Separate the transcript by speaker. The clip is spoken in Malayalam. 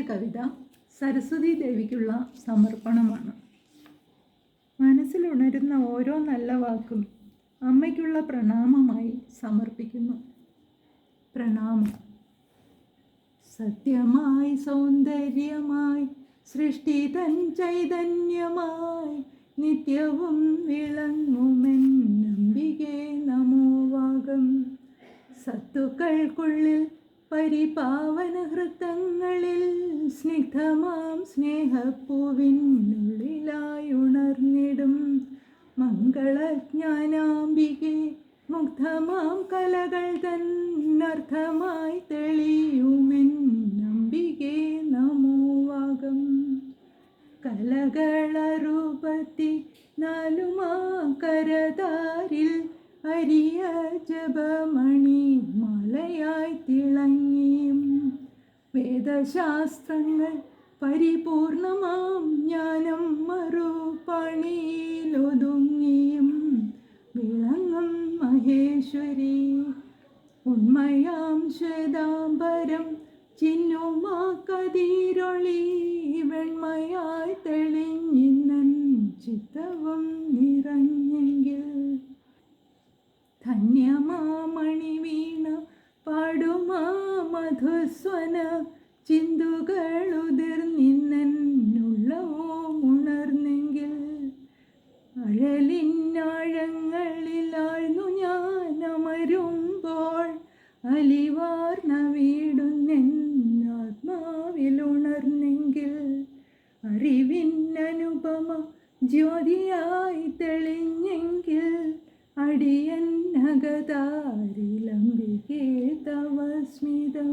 Speaker 1: കവിത സരസ്വതി ദേവിക്കുള്ള സമർപ്പണമാണ്. മനസ്സിലുണരുന്ന ഓരോ നല്ല വാക്കും അമ്മയ്ക്കുള്ള പ്രണാമമായി സമർപ്പിക്കുന്നു. പ്രണാമം. സത്യമായി സൗന്ദര്യമായി സൃഷ്ടി തൻ ചൈതന്യമായി നിത്യവും വിളങ്ങുമെന്നംബികേ നമോവാകം. സത്തുക്കൾക്കുള്ളിൽ പരിപാവന ഹൃത്തങ്ങളിൽ സ്നിഗ്ധമാം സ്നേഹപ്പൂവിനുള്ളിലായി ഉണർന്നിടും മംഗളജ്ഞാനാംബികെ. മുഗ്ധമാം കലകൾ തന്നർത്ഥമായി തെളിയുമെന്നംബികേ നമോവാകം. കലകൾ 64 അരിയ ജപമണി മലയായി തിളങ്ങിയും വേദശാസ്ത്രങ്ങൾ പരിപൂർണമാം ജ്ഞാനം മറുപണിയിലൊതുങ്ങിയും വിളങ്ങും മഹേശ്വരി. ഉണ്മയാം ശ്വേതാംബരം ചിന്നുമാ കതിരൊളി വെണ്മയായി തെളിഞ്ഞിന്നൻ ചിത്തവും നിറഞ്ഞെങ്കിൽ ധന്യമാമണി വീണ പാടുമാ മധുസ്വന ചിന്തുകളുതിർന്നിന്നുള്ളവും ഉണർന്നെങ്കിൽ അഴലിനാഴങ്ങളിലാഴ്ന്നു ഞാൻ അമരുമ്പോൾ അലിവാർന്ന വീടുന്നെന്നാത്മാവിലുണർന്നെങ്കിൽ അറിവിന്നനുപമ ജ്യോതിയായി തെളിഞ്ഞെങ്കിൽ അടിയന്നകതാരിലംബികേ തവ സ്മിതം.